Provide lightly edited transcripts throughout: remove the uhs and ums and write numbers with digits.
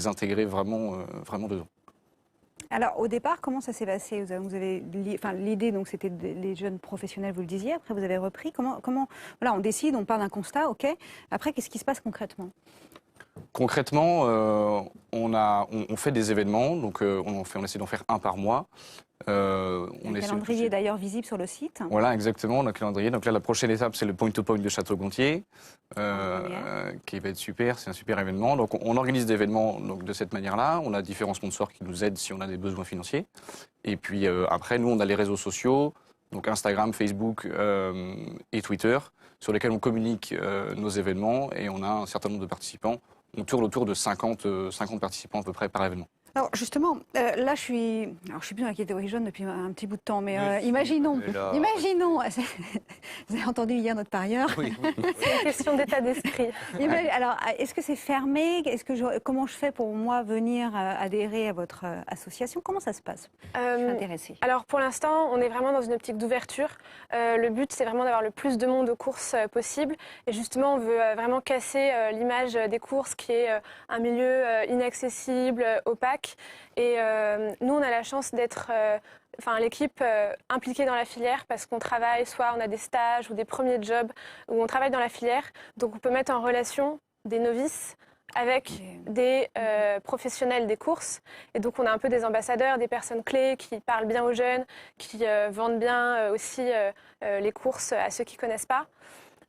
les intégrer vraiment, vraiment dedans. Alors, au départ, comment ça s'est passé? Vous avez, enfin, l'idée, donc, c'était les jeunes professionnels, vous le disiez. Après, vous avez repris. Voilà, on décide, on part d'un constat, ok. Après, qu'est-ce qui se passe concrètement? Concrètement, on fait des événements, donc on essaie d'en faire un par mois. Un calendrier d'ailleurs visible sur le site. Voilà, exactement, le calendrier. Donc là, la prochaine étape, c'est le point-to-point de Château-Gontier, qui va être super, c'est un super événement. Donc on organise des événements donc, de cette manière-là. On a différents sponsors qui nous aident si on a des besoins financiers. Et puis après, nous, on a les réseaux sociaux, donc Instagram, Facebook et Twitter, sur lesquels on communique nos événements et on a un certain nombre de participants. On tourne autour de 50 participants à peu près par événement. Alors justement, là je suis plus dans la catégorie jeune depuis un petit bout de temps, mais imaginons, vous avez entendu hier notre parieur. Oui. C'est une question d'état d'esprit. Alors, est-ce que c'est fermé? Comment je fais pour moi venir adhérer à votre association? Comment ça se passe? Je suis intéressée. Alors pour l'instant, on est vraiment dans une optique d'ouverture. Le but, c'est vraiment d'avoir le plus de monde aux courses possible. Et justement, on veut vraiment casser l'image des courses qui est un milieu inaccessible, opaque. Et nous, on a la chance d'être, l'équipe impliquée dans la filière parce qu'on travaille, soit on a des stages ou des premiers jobs où on travaille dans la filière. Donc on peut mettre en relation des novices avec des professionnels des courses. Et donc on a un peu des ambassadeurs, des personnes clés qui parlent bien aux jeunes, qui vendent bien aussi les courses à ceux qui ne connaissent pas.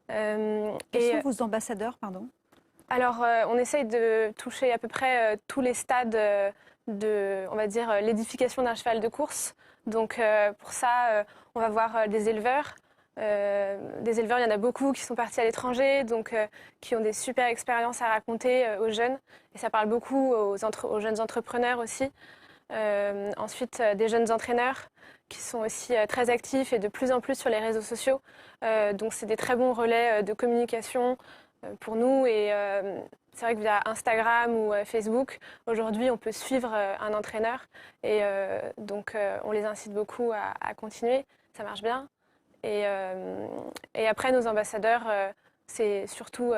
Quels sont vos ambassadeurs, pardon? Alors, on essaye de toucher à peu près tous les stades de, on va dire, l'édification d'un cheval de course. Donc, pour ça, on va voir des éleveurs. Des éleveurs, il y en a beaucoup qui sont partis à l'étranger, donc qui ont des super expériences à raconter aux jeunes. Et ça parle beaucoup aux jeunes entrepreneurs aussi. Ensuite, des jeunes entraîneurs qui sont aussi très actifs et de plus en plus sur les réseaux sociaux. Donc, c'est des très bons relais de communication pour nous. Et c'est vrai que via Instagram ou Facebook, aujourd'hui, on peut suivre un entraîneur. Et donc, on les incite beaucoup à continuer. Ça marche bien. Et après, nos ambassadeurs, c'est surtout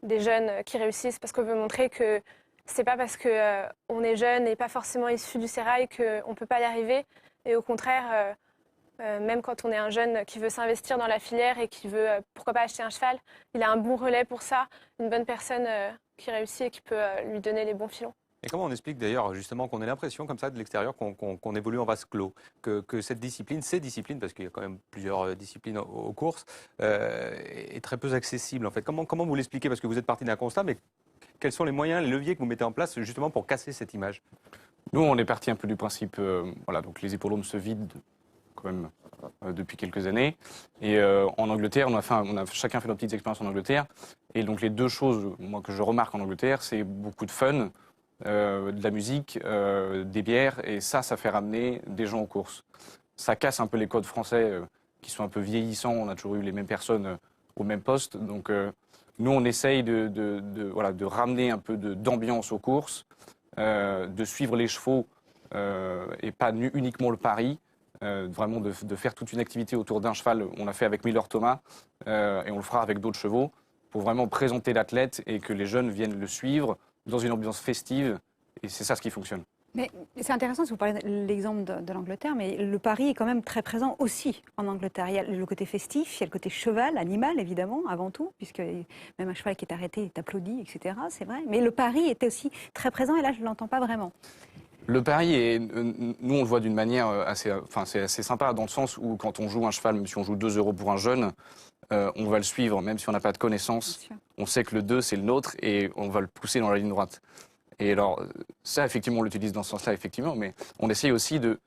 des jeunes qui réussissent parce qu'on veut montrer que c'est pas parce qu'on est jeune et pas forcément issu du sérail qu'on ne peut pas y arriver. Et au contraire, même quand on est un jeune qui veut s'investir dans la filière et qui veut, pourquoi pas, acheter un cheval, il a un bon relais pour ça, une bonne personne qui réussit et qui peut lui donner les bons filons. Et comment on explique d'ailleurs justement qu'on ait l'impression comme ça de l'extérieur qu'on évolue en vase clos, que ces disciplines, parce qu'il y a quand même plusieurs disciplines aux courses, est très peu accessible en fait. Comment vous l'expliquez? Parce que vous êtes parti d'un constat, mais quels sont les moyens, les leviers que vous mettez en place justement pour casser cette image? Nous, on est parti un peu du principe, voilà, donc les hippodromes se vident quand même depuis quelques années. Et en Angleterre, on a chacun fait nos petites expériences en Angleterre. Et donc les deux choses, moi, que je remarque en Angleterre, c'est beaucoup de fun, de la musique, des bières, et ça fait ramener des gens aux courses. Ça casse un peu les codes français qui sont un peu vieillissants. On a toujours eu les mêmes personnes au même poste. Donc nous, on essaye de ramener un peu d'ambiance aux courses, de suivre les chevaux et pas uniquement le pari. Vraiment de faire toute une activité autour d'un cheval. On l'a fait avec Miller Thomas et on le fera avec d'autres chevaux pour vraiment présenter l'athlète et que les jeunes viennent le suivre dans une ambiance festive. Et c'est ça ce qui fonctionne. Mais c'est intéressant si vous parlez de l'exemple de l'Angleterre, mais le pari est quand même très présent aussi en Angleterre. Il y a le côté festif, il y a le côté cheval, animal évidemment, avant tout, puisque même un cheval qui est arrêté est applaudi, etc. C'est vrai. Mais le pari était aussi très présent et là je ne l'entends pas vraiment. Le pari, nous on le voit d'une manière c'est assez sympa dans le sens où quand on joue un cheval, même si on joue 2 € pour un jeune, on va le suivre, même si on n'a pas de connaissances. On sait que le 2 c'est le nôtre et on va le pousser dans la ligne droite. Et alors ça effectivement on l'utilise dans ce sens-là effectivement, mais on essaye aussi de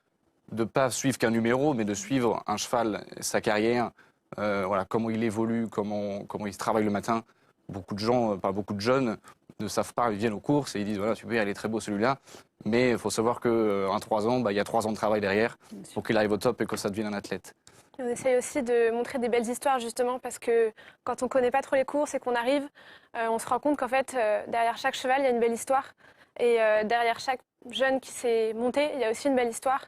ne pas suivre qu'un numéro, mais de suivre un cheval, sa carrière, voilà, comment il évolue, comment il se travaille le matin. Beaucoup de gens, pas beaucoup de jeunes, ne savent pas, ils viennent aux courses et ils disent voilà super, il est très beau celui-là. Mais il faut savoir qu'un 3 ans, il y a 3 ans de travail derrière pour qu'il arrive au top et que ça devienne un athlète. On essaye aussi de montrer des belles histoires justement parce que quand on ne connaît pas trop les courses et qu'on arrive, on se rend compte qu'en fait derrière chaque cheval il y a une belle histoire. Et derrière chaque jeune qui s'est monté, il y a aussi une belle histoire.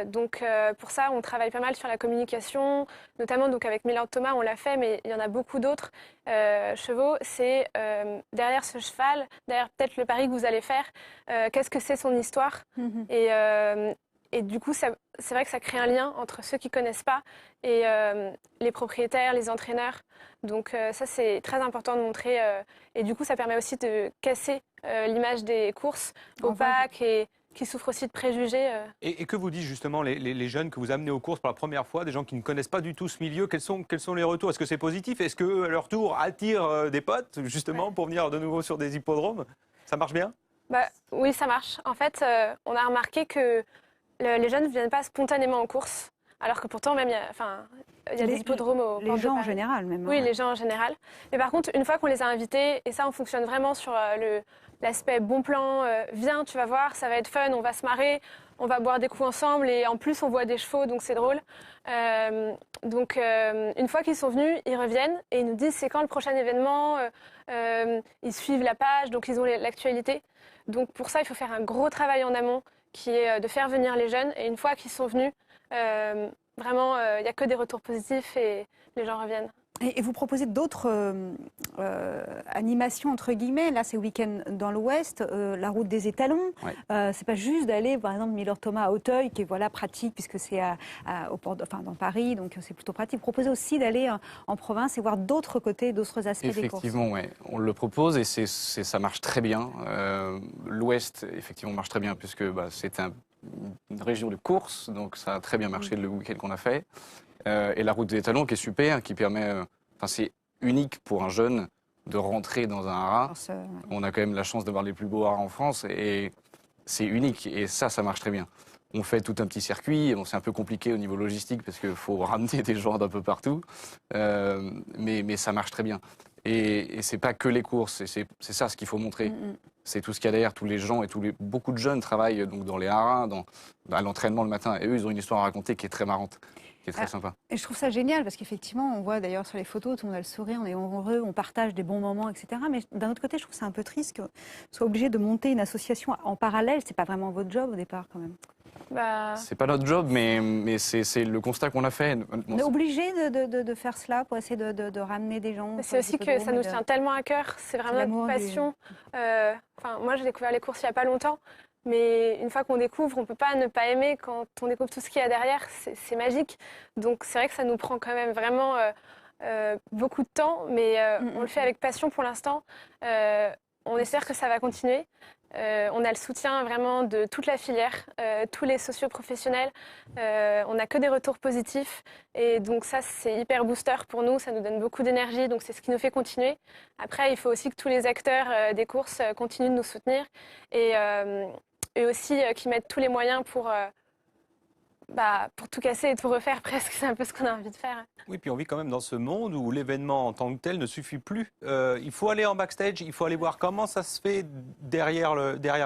Donc pour ça, on travaille pas mal sur la communication, notamment donc avec Mylord Thomas, on l'a fait, mais il y en a beaucoup d'autres chevaux. C'est derrière ce cheval, derrière peut-être le pari que vous allez faire, qu'est-ce que c'est son histoire. Et du coup, c'est vrai que ça crée un lien entre ceux qui ne connaissent pas et les propriétaires, les entraîneurs. Donc ça, c'est très important de montrer. Et du coup, ça permet aussi de casser l'image des courses opaques et qui souffrent aussi de préjugés. Et que vous disent justement les jeunes que vous amenez aux courses pour la première fois, des gens qui ne connaissent pas du tout ce milieu, quels sont les retours? Est-ce que c'est positif? Est-ce que à leur tour attire des potes justement pour venir de nouveau sur des hippodromes? Ça marche bien? Oui, ça marche. En fait, on a remarqué que les jeunes ne viennent pas spontanément en course, alors que pourtant, même, il y a des hippodromes aux Les portes de gens en Paris. général, même. Oui, les gens en général. Mais par contre, une fois qu'on les a invités, et ça, on fonctionne vraiment sur l'aspect bon plan, viens, tu vas voir, ça va être fun, on va se marrer, on va boire des coups ensemble, et en plus, on voit des chevaux, donc c'est drôle. Donc, une fois qu'ils sont venus, ils reviennent, et ils nous disent c'est quand le prochain événement, ils suivent la page, donc ils ont l'actualité. Donc pour ça, il faut faire un gros travail en amont, qui est de faire venir les jeunes. Et une fois qu'ils sont venus, vraiment, il n'y a que des retours positifs et les gens reviennent. Et vous proposez d'autres animations, entre guillemets. Là, c'est week-end dans l'Ouest, la route des étalons. Ouais. C'est pas juste d'aller, par exemple, Mylord Thomas à Auteuil, qui est voilà, pratique, puisque c'est dans Paris, donc c'est plutôt pratique. Vous proposez aussi d'aller en province et voir d'autres côtés, d'autres aspects des courses. Effectivement, ouais. On le propose et ça marche très bien. L'Ouest, effectivement, marche très bien, puisque c'est une région de course, donc ça a très bien marché le week-end qu'on a fait. Et la route des étalons qui est super, qui permet, c'est unique pour un jeune de rentrer dans un haras. On a quand même la chance d'avoir les plus beaux haras en France et c'est unique et ça marche très bien. On fait tout un petit circuit, c'est un peu compliqué au niveau logistique parce qu'il faut ramener des gens d'un peu partout, mais ça marche très bien. Et c'est pas que les courses, c'est ça ce qu'il faut montrer. C'est tout ce qu'il y a derrière, tous les gens et beaucoup de jeunes travaillent donc dans les haras, à l'entraînement le matin et eux ils ont une histoire à raconter qui est très marrante. Qui est très sympa. Et je trouve ça génial parce qu'effectivement, on voit d'ailleurs sur les photos, tout le monde a le sourire, on est heureux, on partage des bons moments, etc. Mais d'un autre côté, je trouve ça un peu triste qu'on soit obligé de monter une association en parallèle. C'est pas vraiment votre job au départ, quand même. C'est pas notre job, mais c'est le constat qu'on a fait. On est obligé de faire cela pour essayer de ramener des gens. C'est aussi que ça nous tient tellement à cœur. C'est vraiment notre passion. Moi, j'ai découvert les courses il y a pas longtemps. Mais une fois qu'on découvre, on ne peut pas ne pas aimer quand on découvre tout ce qu'il y a derrière. C'est magique. Donc c'est vrai que ça nous prend quand même vraiment beaucoup de temps, mais on le fait avec passion pour l'instant. On espère que ça va continuer. On a le soutien vraiment de toute la filière, tous les socioprofessionnels. On n'a que des retours positifs. Et donc ça, c'est hyper booster pour nous. Ça nous donne beaucoup d'énergie. Donc c'est ce qui nous fait continuer. Après, il faut aussi que tous les acteurs des courses continuent de nous soutenir. Et aussi qu'ils mettent tous les moyens pour tout casser et tout refaire presque. C'est un peu ce qu'on a envie de faire. Oui, puis on vit quand même dans ce monde où l'événement en tant que tel ne suffit plus. Il faut aller en backstage, il faut aller voir comment ça se fait derrière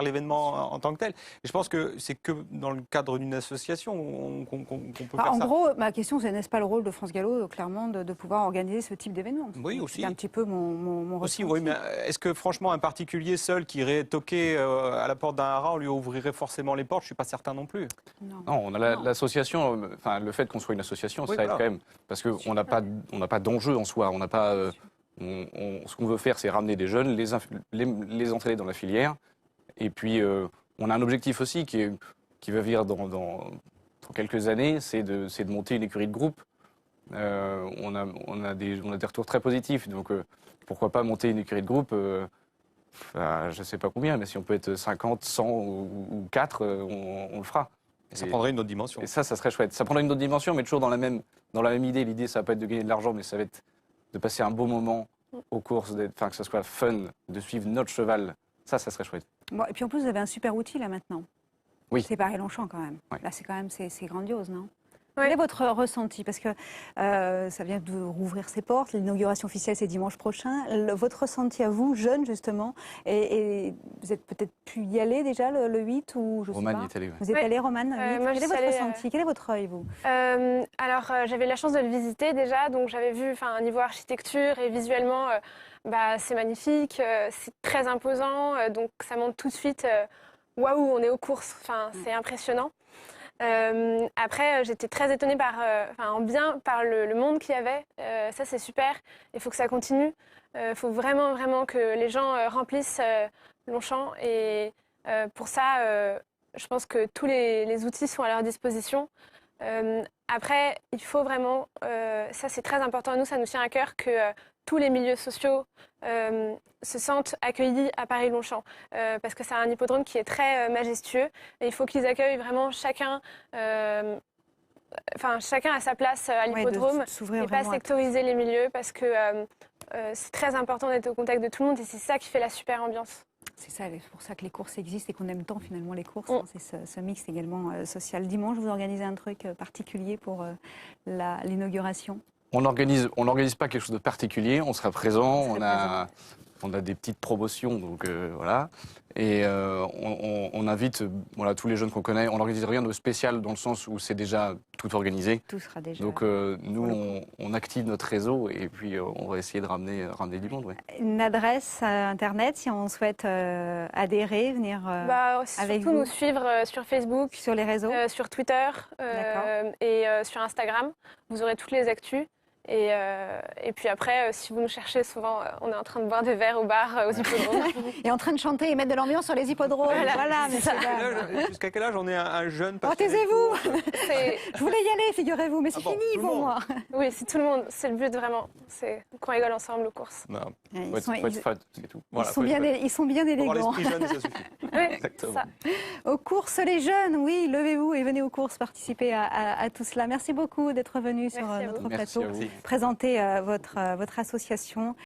l'événement en tant que tel. Et je pense que c'est que dans le cadre d'une association qu'on peut faire ça. En gros, ma question, c'est n'est-ce pas le rôle de France Gallo, clairement, de pouvoir organiser ce type d'événement? Oui, aussi. C'est un petit peu mon aussi, ressenti. oui, mais est-ce que franchement, un particulier seul qui irait toquer à la porte d'un haras, on lui ouvrirait forcément les portes? Je ne suis pas certain non plus. Non, on a l'association, le fait qu'on soit une association, ça aide quand même. Parce qu'on n'a pas d'enjeu en soi. On n'a pas, ce qu'on veut faire, c'est ramener des jeunes, les entraîner dans la filière. Et puis, on a un objectif aussi qui va venir dans quelques années, c'est de monter une écurie de groupe. On a des retours très positifs. Donc, pourquoi pas monter une écurie de groupe je ne sais pas combien, mais si on peut être 50, 100 ou 4, on le fera. Et ça prendrait une autre dimension. Et ça serait chouette. Ça prendrait une autre dimension, mais toujours dans la même idée. L'idée, ça va pas être de gagner de l'argent, mais ça va être de passer un beau moment aux courses, que ça soit fun, de suivre notre cheval. Ça serait chouette. Bon, et puis en plus, vous avez un super outil là maintenant. Oui. C'est Paris-Longchamp quand même. Ouais. Là, c'est grandiose, non? Quel est votre ressenti? Parce que ça vient de rouvrir ses portes, l'inauguration officielle c'est dimanche prochain. Votre ressenti à vous, jeune justement, et vous êtes peut-être pu y aller déjà le 8 ou je sais Romane pas. y est allée, ouais. Vous êtes allé, Romane, le 8. moi, Quel je est suis votre allée, ressenti? Quel est votre œil, vous? Alors, j'avais la chance de le visiter déjà, donc j'avais vu, niveau architecture et visuellement, c'est magnifique, c'est très imposant, donc ça montre tout de suite, waouh, on est aux courses, c'est impressionnant. Après, j'étais très étonnée en bien par le monde qu'il y avait, ça c'est super, il faut que ça continue, il faut vraiment, vraiment que les gens remplissent Longchamp et pour ça, je pense que tous les outils sont à leur disposition. Après, il faut vraiment, ça c'est très important à nous, ça nous tient à cœur que tous les milieux sociaux se sentent accueillis à Paris-Longchamp parce que c'est un hippodrome qui est très majestueux et il faut qu'ils accueillent vraiment chacun à sa place à l'hippodrome et pas sectoriser les milieux parce que c'est très important d'être au contact de tout le monde et c'est ça qui fait la super ambiance. C'est ça, c'est pour ça que les courses existent et qu'on aime tant finalement les courses. Hein, c'est ce mix également social. Dimanche, vous organisez un truc particulier pour l'inauguration? On n'organise pas quelque chose de particulier, on sera présent, on a des petites promotions, donc voilà. Et on invite tous les jeunes qu'on connaît. On n'organise rien de spécial dans le sens où c'est déjà tout organisé. Tout sera déjà. Donc nous, on active notre réseau et puis on va essayer de ramener du monde. Ouais. Une adresse Internet si on souhaite adhérer, venir avec vous. Surtout nous suivre sur Facebook, sur les réseaux, sur Twitter et sur Instagram. Vous aurez toutes les actus. Et puis après, si vous nous cherchez, souvent, on est en train de boire des verres au bar, aux hippodromes. Et en train de chanter et mettre de l'ambiance sur les hippodromes. Voilà, mais jusqu'à quel âge on est un jeune passionné? Oh, taisez-vous. Je voulais y aller, figurez-vous, mais c'est fini pour moi. Oui, c'est tout le monde. C'est le but vraiment. C'est qu'on rigole ensemble aux courses. Ils sont bien élégants. L'esprit jeune, ça suffit. Oui, exactement. Ça. Aux courses, les jeunes, oui, levez-vous et venez aux courses participer à tout cela. Merci beaucoup d'être venu sur notre plateau. Présenter votre association.